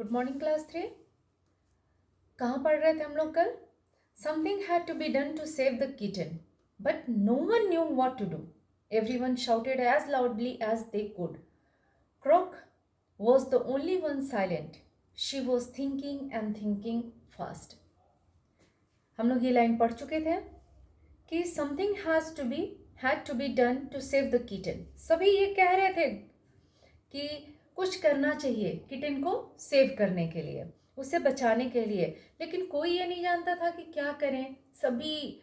Good morning class 3। कहाँ पढ़ रहे थे हम लोग कल? Something had to be done to save the kitten but no one knew what to do. Everyone shouted as loudly as they could. Croak was the only one silent. She was thinking and thinking fast. हम लोग ये line पढ़ चुके थे कि something had to be done to save the kitten. सभी ये कह रहे थे कि कुछ करना चाहिए किटन को सेव करने के लिए, उसे बचाने के लिए, लेकिन कोई ये नहीं जानता था कि क्या करें. सभी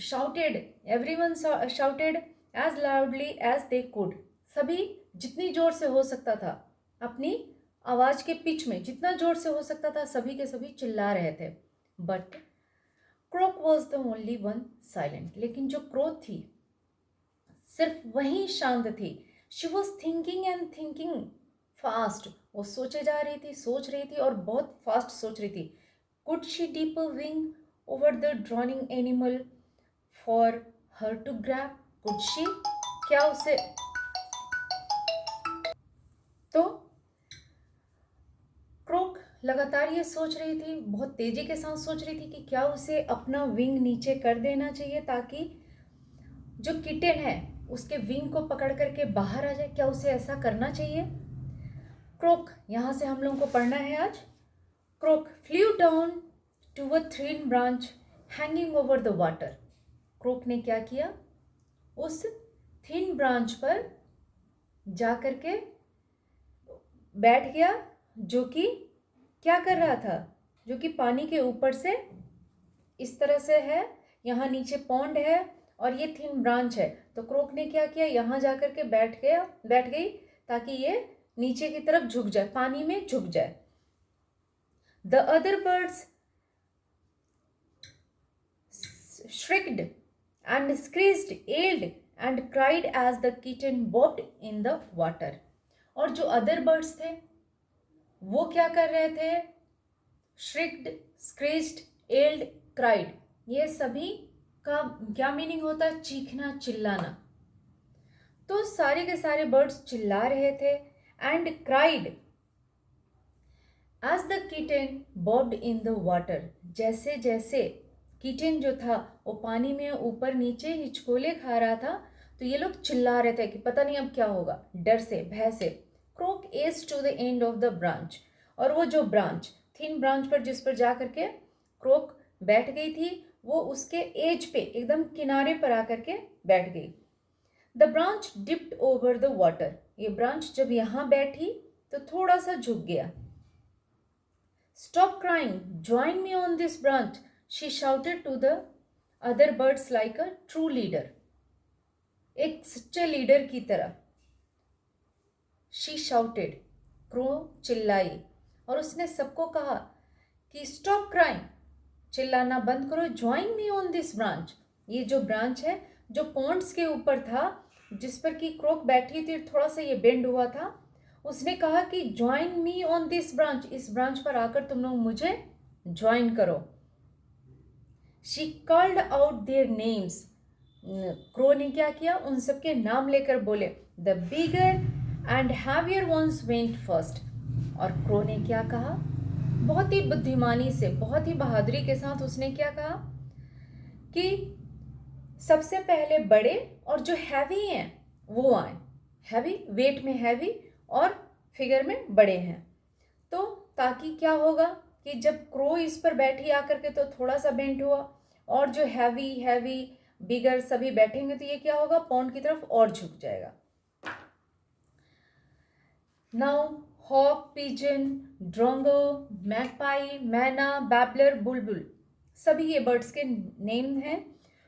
shouted, everyone shouted as loudly as they could. सभी जितनी जोर से हो सकता था, अपनी आवाज के पिच में जितना जोर से हो सकता था, सभी के सभी चिल्ला रहे थे. But crook was the only one silent. लेकिन जो क्रो थी सिर्फ वही शांत थी. She was thinking and thinking fast. वो सोच रही थी और बहुत फास्ट सोच रही थी. Could she dip a wing over the drowning animal for her to grab. Could she, क्या उसे, तो क्रोक लगातार ये सोच रही थी, बहुत तेजी के साथ सोच रही थी कि क्या उसे अपना विंग नीचे कर देना चाहिए ताकि जो किटन है उसके विंग को पकड़ करके बाहर आ जाए. क्या उसे ऐसा करना चाहिए? क्रोक, यहां से हम लोगों को पढ़ना है आज. Croak flew down to a thin branch hanging over the water. Croak ने क्या किया? उस थिन ब्रांच पर जा करके बैठ गया, जो कि क्या कर रहा था, जो कि पानी के ऊपर से इस तरह से है. यहाँ नीचे पॉन्ड है और ये थिन ब्रांच है. तो क्रोक ने क्या किया? यहाँ जा करके बैठ गई ताकि ये नीचे की तरफ झुक जाए, पानी में झुक जाए. The other birds shrieked and screeched, yelled and cried as the kitten bobbed in the water. और जो अदर बर्ड्स थे वो क्या कर रहे थे? shrieked, screeched, yelled, cried. ये सभी का क्या मीनिंग होता है? चीखना, चिल्लाना. तो सारे के सारे बर्ड्स चिल्ला रहे थे. And cried as the kitten bobbed in the water. जैसे जैसे किटन जो था वो पानी में ऊपर नीचे हिचकोले खा रहा था, तो ये लोग चिल्ला रहे थे कि पता नहीं अब क्या होगा, डर से, भय से. क्रोक एज to the end of the branch. और वो जो ब्रांच, थिन ब्रांच पर जिस पर जा करके क्रोक बैठ गई थी, वो उसके एज पे, एकदम किनारे पर आकर के बैठ गई. The branch dipped over the water. ये ब्रांच जब यहाँ बैठी तो थोड़ा सा झुक गया. Stop crying, join me on this branch, she shouted to the other birds like a true leader. एक सच्चे लीडर की तरह she shouted, क्रो चिल्लाई और उसने सबको कहा कि स्टॉप क्राइंग, चिल्लाना बंद करो. Join me on this branch. ये जो ब्रांच है जो पॉन्ड्स के ऊपर था, जिस पर कि क्रोक बैठी थी, थोड़ा सा ये बेंड हुआ था, उसने कहा कि join me on this branch, इस ब्रांच पर आकर तुम लोग मुझे ज्वाइन करो. She called out their names. Crow ने क्या किया? उन सबके नाम लेकर बोले. The bigger and heavier ones went first. और क्रो ने क्या कहा? बहुत ही बुद्धिमानी से, बहुत ही बहादुरी के साथ उसने क्या कहा कि सबसे पहले बड़े और जो हैवी हैं वो आए. हैवी, वेट में हैवी और फिगर में बड़े हैं. तो ताकि क्या होगा कि जब क्रो इस पर बैठी आकर के तो थोड़ा सा बेंट हुआ, और जो हैवी बिगर सभी बैठेंगे तो ये क्या होगा? पॉन्ड की तरफ और झुक जाएगा. Now hawk, pigeon, drongo, magpie, myna, babbler, bulbul, सभी ये बर्ड्स के नेम हैं.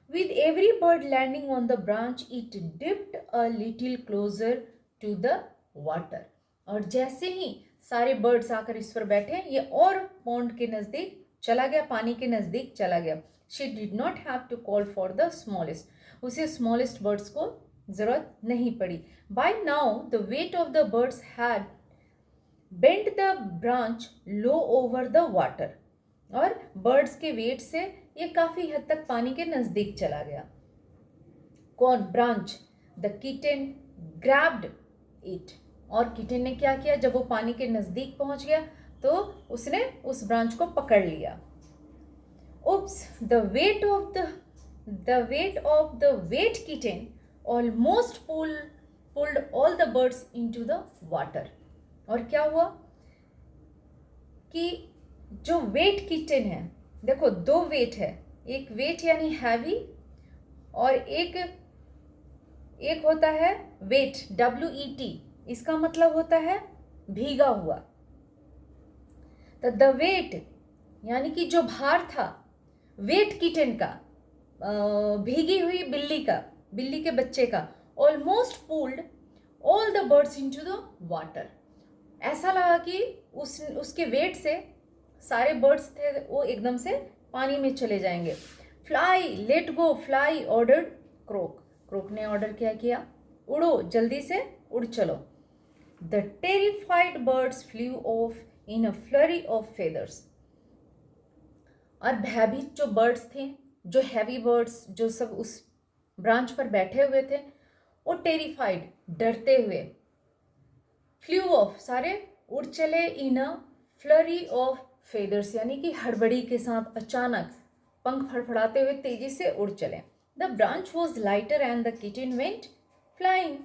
With every bird landing on the branch it dipped a little closer to the water. और जैसे ही सारे बर्ड्स आकर इस पर बैठे, ये और पॉन्ड के नज़दीक चला गया, पानी के नज़दीक चला गया. She did not have to call for the smallest. उसे स्मॉलेस्ट बर्ड्स को ज़रूरत नहीं पड़ी. By now the weight of the birds had bent the branch low over the water. और बर्ड्स के वेट से ये काफ़ी हद तक पानी के नज़दीक चला गया. कौन? Branch. The kitten grabbed it. और किटन ने क्या किया? जब वो पानी के नज़दीक पहुंच गया तो उसने उस ब्रांच को पकड़ लिया। Oops, the wet kitten almost pulled all the birds into the water. और क्या हुआ कि जो वेट किटन है, देखो दो वेट है, एक वेट यानी हैवी और एक होता है वेट, WET, इसका मतलब होता है भीगा हुआ। तो द वेट यानी कि जो भार था वेट किटन का, भीगी हुई बिल्ली के बच्चे का, almost pulled all the birds into the water. ऐसा लगा कि उसके वेट से सारे बर्ड्स थे वो एकदम से पानी में चले जाएंगे। Fly, let go, fly ordered crook. Crook ने ऑर्डर क्या किया, उड़ो, जल्दी से उड़ चलो। The terrified birds flew off in a flurry of feathers. और भयभीत जो बर्ड्स थे, जो हैवी बर्ड्स जो सब उस ब्रांच पर बैठे हुए थे, वो टेरिफाइड, डरते हुए, फ्लू ऑफ, सारे उड़ चले, इन अ फ्लरी ऑफ फेदर्स यानी कि हड़बड़ी के साथ, अचानक पंख फड़फड़ाते हुए तेजी से उड़ चले। The branch was lighter and the kitten went flying.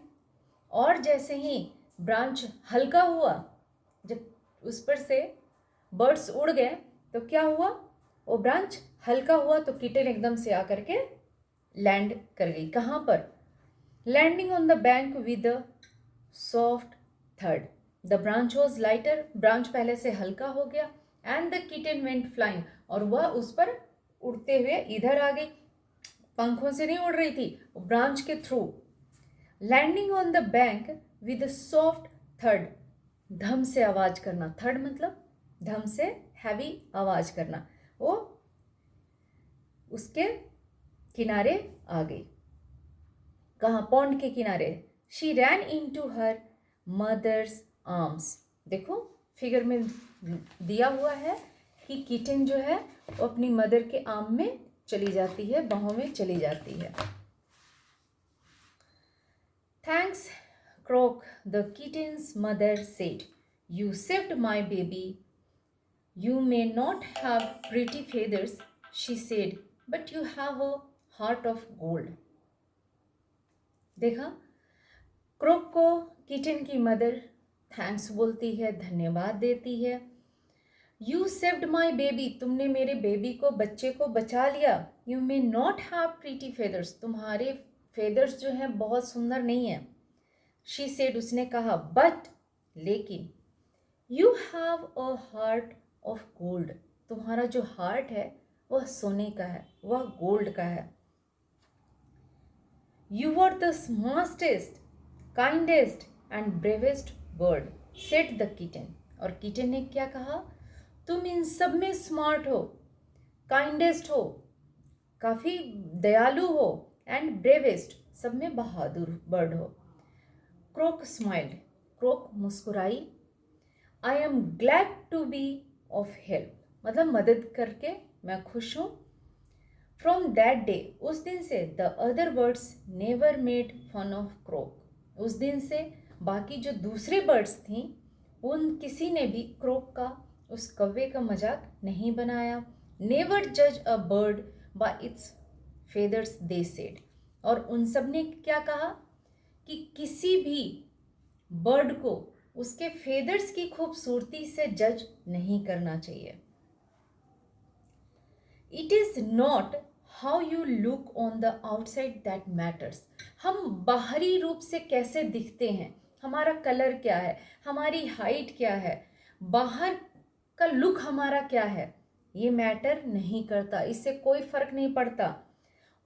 और जैसे ही ब्रांच हल्का हुआ, जब उस पर से बर्ड्स उड़ गए तो क्या हुआ, वो ब्रांच हल्का हुआ तो किटन एकदम से आकर के लैंड कर गई। कहाँ पर, landing on the bank with a soft थर्ड। The branch was lighter, branch पहले से हल्का हो गया, and the kitten went flying, और वह उस पर उड़ते हुए इधर आ गई, पंखों से नहीं उड़ रही थी, ब्रांच के through. Landing on the bank with soft थर्ड, धम से आवाज करना, थर्ड मतलब धम से हैवी आवाज करना, वो उसके किनारे आ गई। कहाँ, पॉन्ड के किनारे। She ran into her mother's arms. देखो फिगर में दिया हुआ है कि किटन जो है वो अपनी मदर के आर्म में चली जाती है, बाहों में चली जाती है। Thanks crook, the kittens mother said, you saved my baby, you may not have pretty feathers, she said, but you have a heart of gold. देखा, क्रोक को किटन की मदर थैंक्स बोलती है, धन्यवाद देती है। यू सेव्ड माई बेबी, तुमने मेरे बेबी को, बच्चे को बचा लिया। You may not have pretty feathers, तुम्हारे फेदर्स जो हैं बहुत सुंदर नहीं है। शी सेड, उसने कहा, बट लेकिन, you have a heart of gold, तुम्हारा जो हार्ट है वह सोने का है, वह गोल्ड का है। You are the smartest, kindest and bravest bird, said the kitten. और किटन ने क्या कहा, तुम इन सब में स्मार्ट हो, काइंडेस्ट हो, काफ़ी दयालु हो, एंड ब्रेवेस्ट, सब में बहादुर बर्ड हो। क्रोक स्माइल्ड, क्रोक मुस्कुराई। I am glad to be of help, मतलब मदद करके मैं खुश हूँ। फ्रॉम दैट डे, उस दिन से, the other birds never made fun of Croak, उस दिन से बाकी जो दूसरे बर्ड्स थीं उन किसी ने भी क्रोक का, उस कौवे का मजाक नहीं बनाया। नेवर जज a bird bye it's feathers they said, और उन सब ने क्या कहा कि किसी भी बर्ड को उसके फेदर्स की खूबसूरती से जज नहीं करना चाहिए। It is not how you look on the outside that matters, हम बाहरी रूप से कैसे दिखते हैं, हमारा कलर क्या है, हमारी हाइट क्या है, बाहर का लुक हमारा क्या है, ये मैटर नहीं करता, इससे कोई फर्क नहीं पड़ता।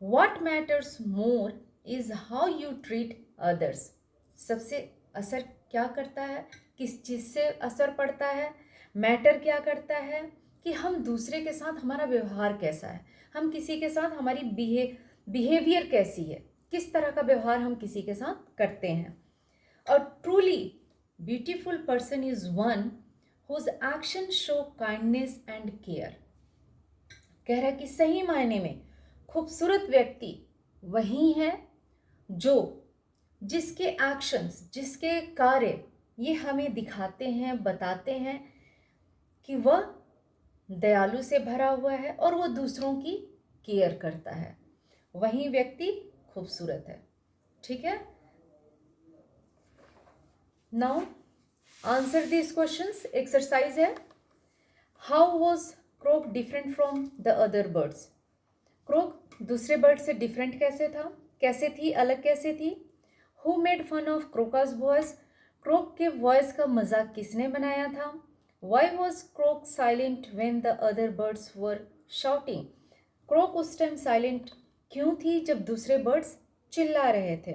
What matters more is how you treat others, सबसे असर क्या करता है, किस चीज़ से असर पड़ता है, मैटर क्या करता है कि हम दूसरे के साथ हमारा व्यवहार कैसा है, हम किसी के साथ हमारी बिहेवियर कैसी है, किस तरह का व्यवहार हम किसी के साथ करते हैं। A truly beautiful person is one whose action show kindness and care. कह रहा है कि सही मायने में खूबसूरत व्यक्ति वही है जो, जिसके एक्शंस, जिसके कार्य ये हमें दिखाते हैं, बताते हैं कि वह दयालु से भरा हुआ है और वो दूसरों की केयर करता है, वही व्यक्ति खूबसूरत है। ठीक है, now answer this questions. Exercise है, how was Croak different from the other birds. Croak दूसरे बर्ड से डिफरेंट कैसे था, कैसे थी, अलग कैसे थी। Who made fun of Croak's voice, Croak के वॉइस का मजाक किसने बनाया था। Why was Croak silent when the other birds were shouting, Croak उस टाइम साइलेंट क्यों थी जब दूसरे बर्ड्स चिल्ला रहे थे।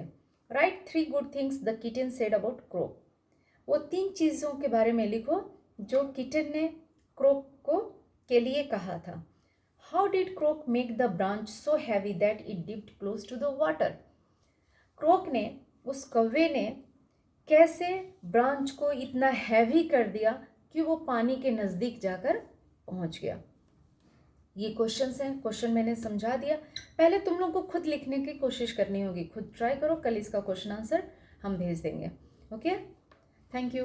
Right 3 good things the kitten said about crook, वो 3 चीज़ों के बारे में लिखो जो किटन ने क्रोक को के लिए कहा था। How did Croak make the branch so heavy that it dipped close to the water, Croak ने, उस कौवे ने कैसे ब्रांच को इतना हैवी कर दिया कि वो पानी के नज़दीक जाकर पहुंच गया। ये क्वेश्चंस हैं, क्वेश्चन मैंने समझा दिया। पहले तुम लोग को खुद लिखने की कोशिश करनी होगी, खुद ट्राई करो, कल इसका क्वेश्चन आंसर हम भेज देंगे। Okay, thank you.